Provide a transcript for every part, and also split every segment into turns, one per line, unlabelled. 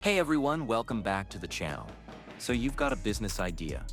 Hey everyone, welcome back to the channel. So you've got a business idea.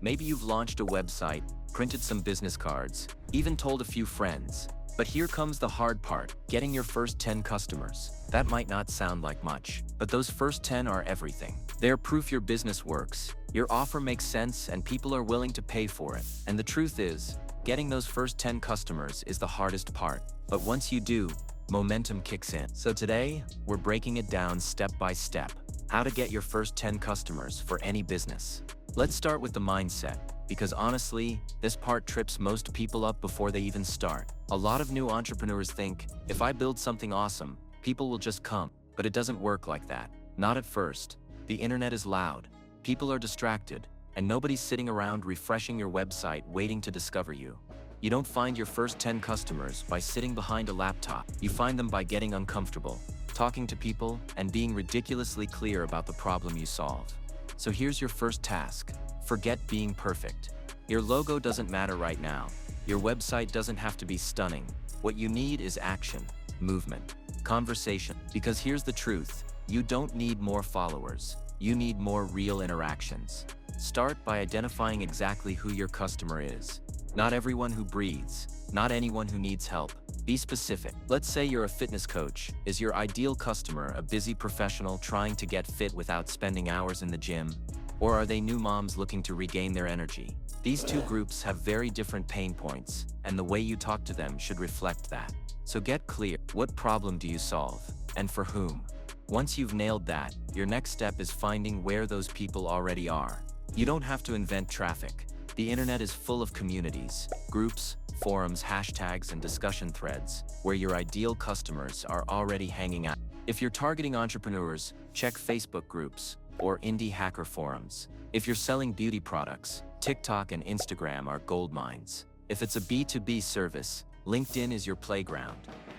Maybe you've launched a website, printed some business cards, even told a few friends. But here comes the hard part, getting your first 10 customers. That might not sound like much, but those first 10 are everything. They're proof your business works, your offer makes sense, and people are willing to pay for it. And the truth is, getting those first 10 customers is the hardest part. But once you do, momentum kicks in. So today, we're breaking it down step by step. How to get your first 10 customers for any business. Let's start with the mindset, because honestly, this part trips most people up before they even start. A lot of new entrepreneurs think, if I build something awesome, people will just come. But it doesn't work like that. Not at first. The internet is loud, people are distracted, and nobody's sitting around refreshing your website waiting to discover you. You don't find your first 10 customers by sitting behind a laptop. You find them by getting uncomfortable, talking to people, and being ridiculously clear about the problem you solve. So here's your first task. Forget being perfect. Your logo doesn't matter right now. Your website doesn't have to be stunning. What you need is action, movement, conversation. Because here's the truth, you don't need more followers. You need more real interactions. Start by identifying exactly who your customer is. Not everyone who breathes, not anyone who needs help. Be specific. Let's say you're a fitness coach. Is your ideal customer a busy professional trying to get fit without spending hours in the gym? Or are they new moms looking to regain their energy? These two groups have very different pain points, and the way you talk to them should reflect that. So get clear. What problem do you solve, and for whom? Once you've nailed that, your next step is finding where those people already are. You don't have to invent traffic. The internet is full of communities, groups, forums, hashtags, and discussion threads where your ideal customers are already hanging out. If you're targeting entrepreneurs, check Facebook groups or indie hacker forums. If you're selling beauty products, TikTok and Instagram are gold mines. If it's a B2B service, LinkedIn is your playground.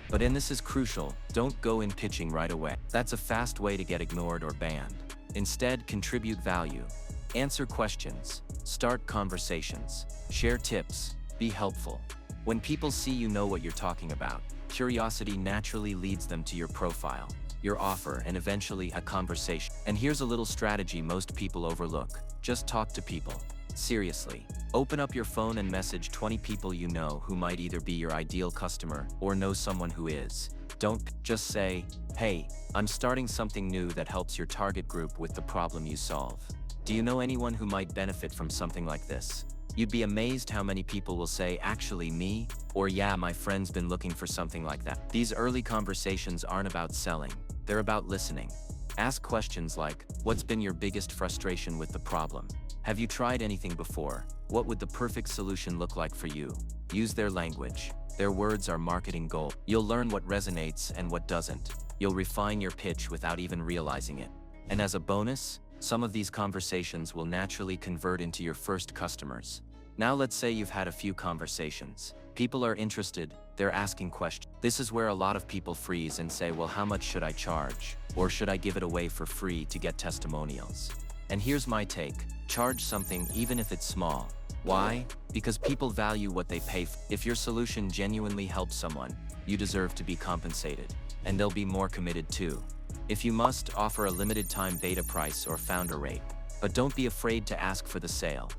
But and this is crucial, don't go in pitching right away. That's a fast way to get ignored or banned. Instead, contribute value. Answer questions, start conversations, share tips, be helpful. When people see you know what you're talking about, curiosity naturally leads them to your profile, your offer, and eventually a conversation. And here's a little strategy most people overlook. Just talk to people. Seriously. Open up your phone and message 20 people you know who might either be your ideal customer or know someone who is. Don't just say, hey, I'm starting something new that helps your target group with the problem you solve. Do you know anyone who might benefit from something like this? You'd be amazed how many people will say, actually me, or yeah, my friend's been looking for something like that. These early conversations aren't about selling, they're about listening. Ask questions like, what's been your biggest frustration with the problem? Have you tried anything before? What would the perfect solution look like for you? Use their language. Their words are marketing gold. You'll learn what resonates and what doesn't. You'll refine your pitch without even realizing it. And as a bonus, some of these conversations will naturally convert into your first customers. Now let's say you've had a few conversations. People are interested, they're asking questions. This is where a lot of people freeze and say, well, how much should I charge? Or should I give it away for free to get testimonials? And here's my take, charge something even if it's small. Why? Because people value what they pay for. If your solution genuinely helps someone, you deserve to be compensated. And they'll be more committed too. If you must, offer a limited time beta price or founder rate, but don't be afraid to ask for the sale.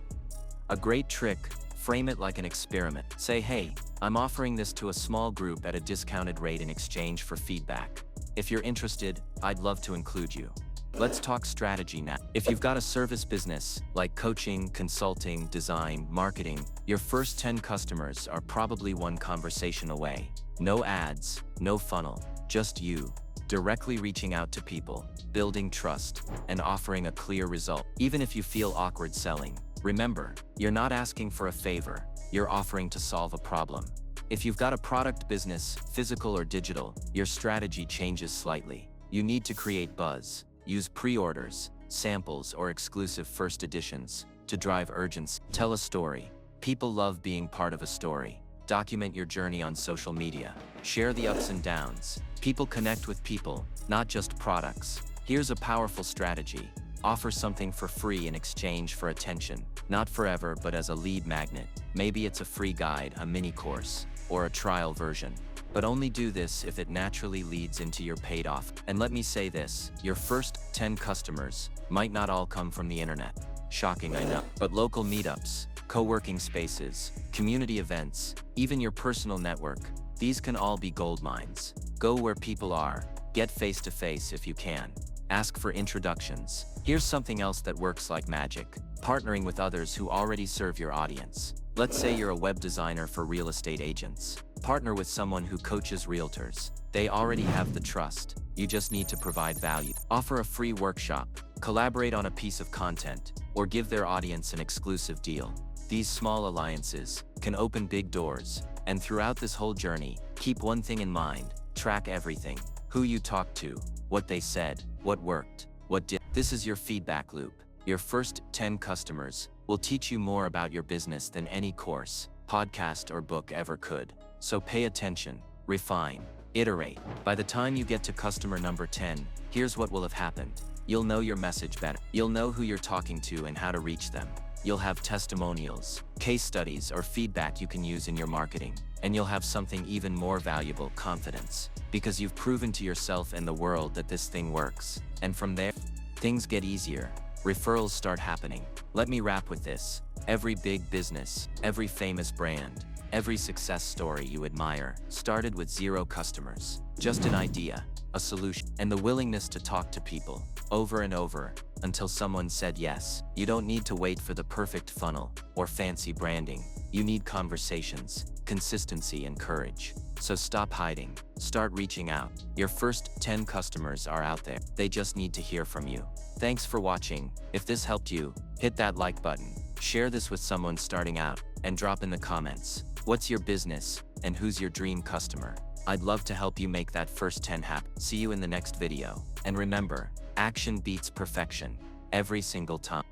A great trick, frame it like an experiment. Say, hey, I'm offering this to a small group at a discounted rate in exchange for feedback. If you're interested, I'd love to include you. Let's talk strategy now. If you've got a service business, like coaching, consulting, design, marketing, your first 10 customers are probably one conversation away. No ads, no funnel, just you. Directly reaching out to people, building trust, and offering a clear result. Even if you feel awkward selling, remember, you're not asking for a favor, you're offering to solve a problem. If you've got a product business, physical or digital, your strategy changes slightly. You need to create buzz, use pre-orders, samples, or exclusive first editions to drive urgency. Tell a story. People love being part of a story. Document your journey on social media. Share the ups and downs. People connect with people, not just products. Here's a powerful strategy. Offer something for free in exchange for attention. Not forever, but as a lead magnet. Maybe it's a free guide, a mini course, or a trial version. But only do this if it naturally leads into your paid off. And let me say this, your first 10 customers might not all come from the internet. Shocking, I know. But local meetups, co-working spaces, community events, even your personal network, these can all be gold mines. Go where people are, get face-to-face if you can. Ask for introductions. Here's something else that works like magic. Partnering with others who already serve your audience. Let's say you're a web designer for real estate agents. Partner with someone who coaches realtors. They already have the trust. You just need to provide value. Offer a free workshop, collaborate on a piece of content, or give their audience an exclusive deal. These small alliances can open big doors. And throughout this whole journey, keep one thing in mind. Track everything. Who you talked to, what they said, what worked, what did. This is your feedback loop. Your first 10 customers will teach you more about your business than any course, podcast, or book ever could. So pay attention, refine, iterate. By the time you get to customer number 10, here's what will have happened. You'll know your message better. You'll know who you're talking to and how to reach them. You'll have testimonials, case studies, or feedback you can use in your marketing. And you'll have something even more valuable, confidence. Because you've proven to yourself and the world that this thing works. And from there, things get easier. Referrals start happening. Let me wrap with this. Every big business, every famous brand, every success story you admire started with 0 customers. Just an idea, a solution, and the willingness to talk to people over and over until someone said yes. You don't need to wait for the perfect funnel or fancy branding. You need conversations, consistency, and courage. So stop hiding, start reaching out. Your first 10 customers are out there. They just need to hear from you. Thanks for watching. If this helped you, hit that like button, share this with someone starting out, and drop in the comments, what's your business and who's your dream customer? I'd love to help you make that first 10 happen. See you in the next video. And remember, action beats perfection every single time.